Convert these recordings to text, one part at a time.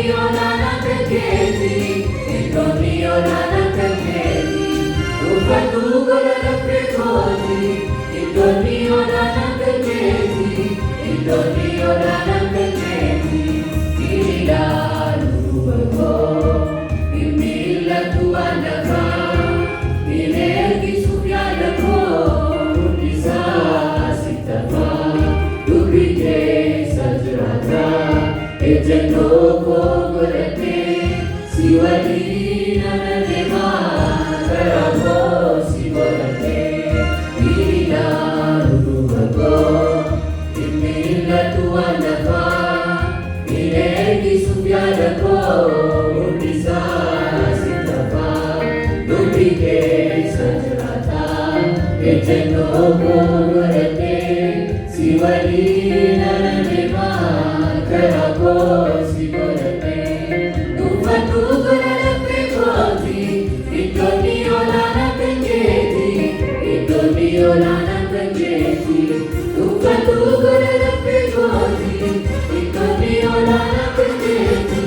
Idoniolana peketi, idoniolana peketi. Ufatu golala pekoti, idoniolana peketi, idoniolana peketi. Ila lurubago, imila tuanaka, ilegi sufiadako, unisa sitafa, dubike sajrata, ejenoko golete, siwali nanadema, karabo sibolate. Ila lurubago, imila tuanaka, ilegi sufiadako, unisa sitafa, dubike sajrata, ejenoko golete, siwali nanadema, karabo sibolate. Ufatu golala pekoti, idoniolana peketi, idoniolana peketi. Ufatu golala pekoti, idoniolana peketi,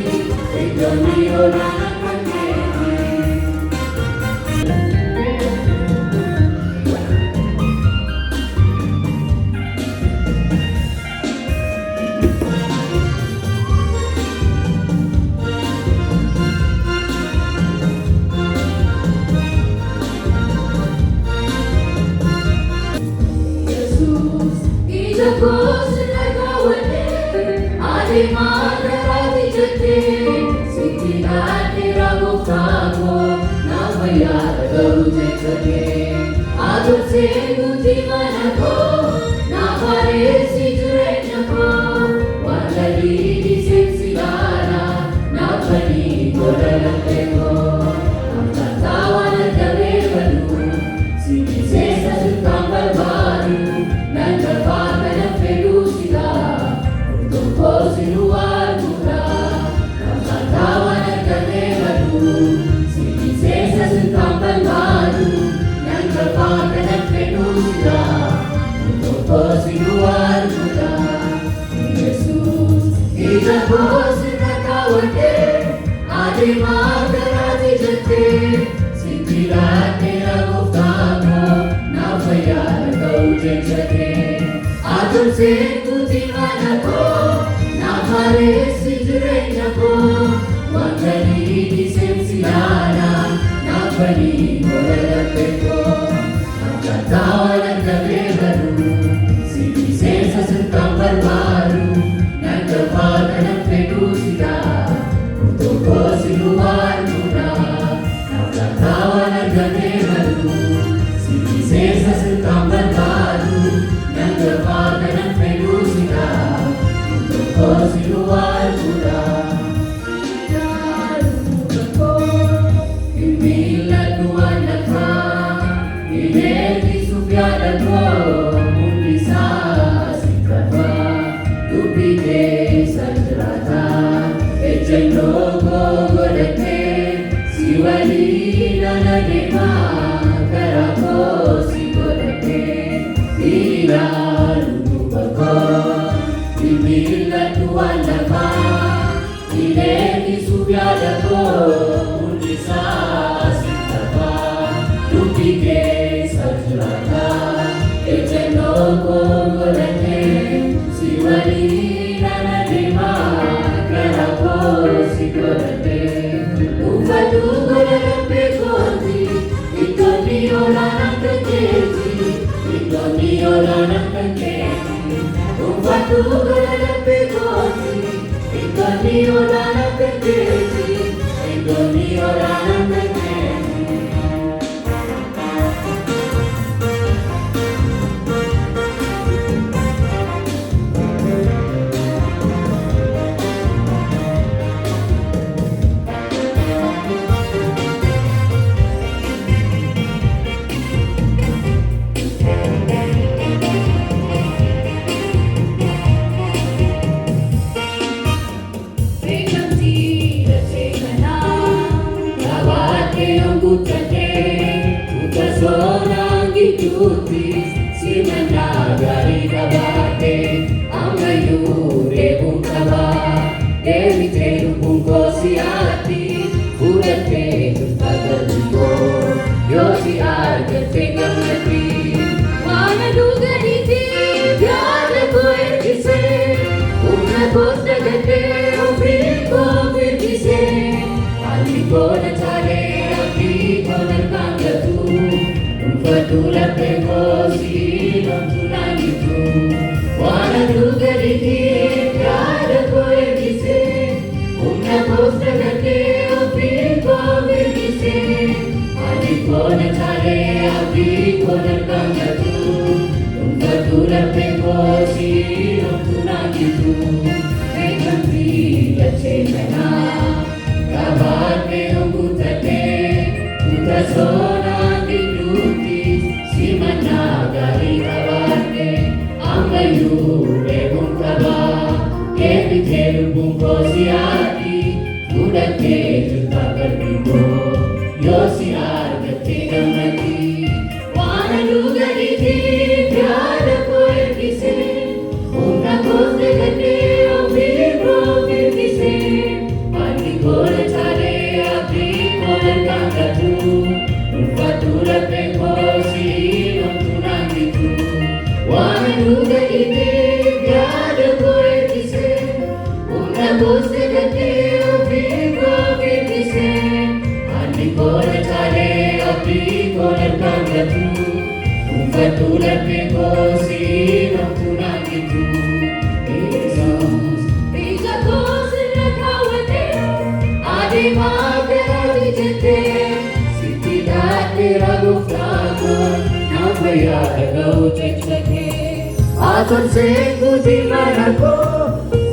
idoniolana peketi. Yesus, ijako sinagawate, adimagarati jate, sikilate ragoftago, namayara garuje jate, adurse gutimanako, nabare sijurenako, walali disensilana, nabani golalapeko, amtatawana gavevanu, sinisesa sutambal baru, nandavana na felusida, untuko sinuar mura, amtatawana gavevanu, sinisesa sutambal baru, nandavana na felusida, untuko sinuar mura. Yesus, ijako sinagawate, adimagarati jate, sikilate ragoftago, namayara garuje jate, adurse gutimanako, nabare sijurenako, wangali disensilana, nabani golalapeko, amtatawana gavevanu, sinisesa sutambal baru, nandavana felusida, untuko sinuar mura, amtatawana gavevanu, sinisesa sutambal baru, nandavana felusida, untuko sinuar mura. Imila tuanaka, ilegi sufiadako, unisa sitafa, dubike sajrata, ejenoko golete, siwali nanadema, karabo sibolate. Ila lurubago, imila tuanaka, ilegi sufiadako, unisa sitafa, dubike sajrata, ejenoko golete, siwali nanadema, karabo sibolate. Ufatu golala pekoti, idoniolana peketi, idoniolana peketi. Ufatu golala pekoti, idoniolana peketi, idoniolana peketi. Sinanagari kabate, ang ayure bungkaba, Dewi teru bungko siati fudhattee turta qalbii koo yoo si argatte gammadii waan aduu gadiitiif yaada koo ergisee humna koos dagatee ofii koo firgisee haalli koo na taalee abdii koo narkaan gatu dhuunfatu laphee koo si lomtu naangitu waan aduu gadiitiif yaada koo ergisee humna koos dagatee ofii koo firgisee haalli koo na taalee abdii koo narkaan gatu dhuunfatu laphee koo si lomtu naangitu beekamtii dachee kanaa kabaatee honguttatee kutasonaa gidduutti simannaa gaarii qabaatee ammayyuu eeguun qabaa eebbitee lubbuun koo si'aati fudhattee jirta qalbii koo yoo si argattee gammadii waan aduu gadiitiif yaada koo ergisee humna koos dagatee ofii koo firgisee haalli koo na taalee abdii koo narkaan gatu dhuunfatu laphee koo si lomtu naangitu waan aduu gadiitiif yaada koo ergisee humna koos dagatee ofii koo firgisee haalli koo na taalee abdii koo narkaan gatu dhuunfatu laphee koo si lomtu naangitu ija koo sirra kaawwatee adeemaa garaati jettee sitti dhaadheera gooftaa koo nama yaada ga'u cechatee atoonsee guutii mana koo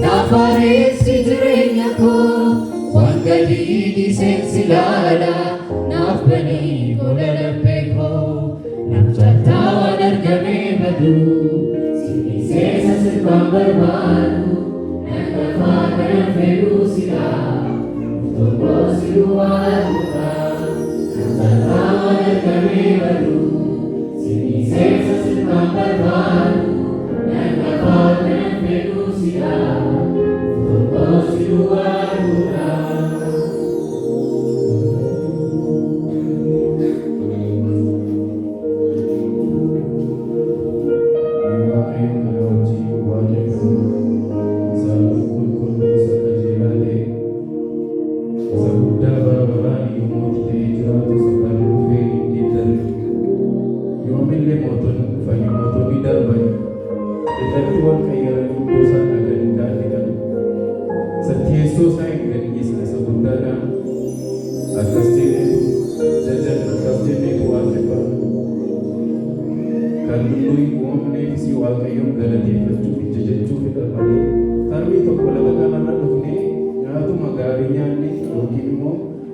naafareessi jireenya koo waan gadii diseensi laala naaf banii gola laphee koo naaf caaltaa waan argamee baduu siniseessa sirbaan barbaadu nangafaa kana fedhuu silaa tokkoo siluu waaduudha nangafaa waan argamee baduu siniseessa sirbaan barbaadu nangafaa kana fedhuu silaa tokkoo siluu waaduudha.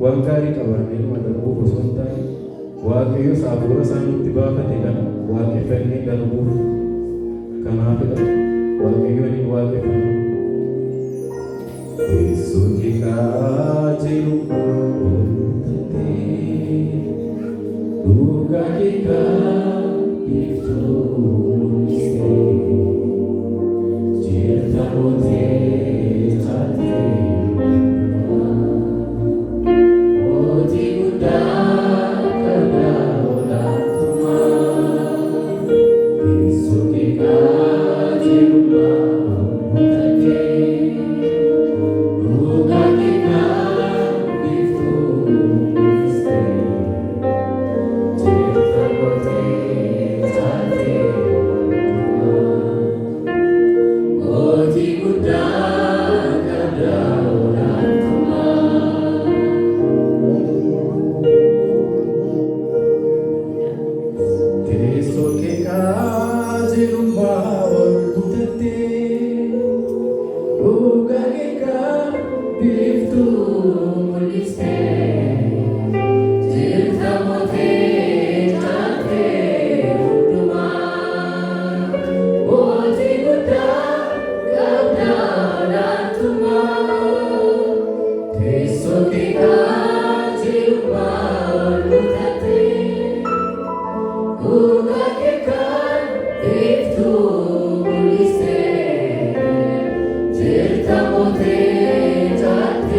Waan gaarii qabaannee ilma darbuuf osoo hin taane Waaqayyo hafuura isaa nutti baafate kana waaqeffannee darbuuf kanaafidha Waaqayyoon hin waaqeffannu. Yesuun keekaa jiru dhugaa keekaa ibsuun jirta mootee taatee Jirta mootee taate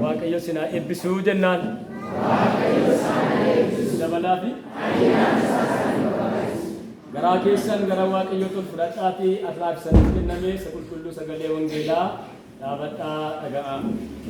waaqayyo sinaa eebbisuu jennaan. Dabalaa fi garaa keessan gara waaqayyootti ol fudhadhaatii arraabsaniif kenname isa qulqulluu sagalee wangeelaa dhaabadhaa dhaga'aa.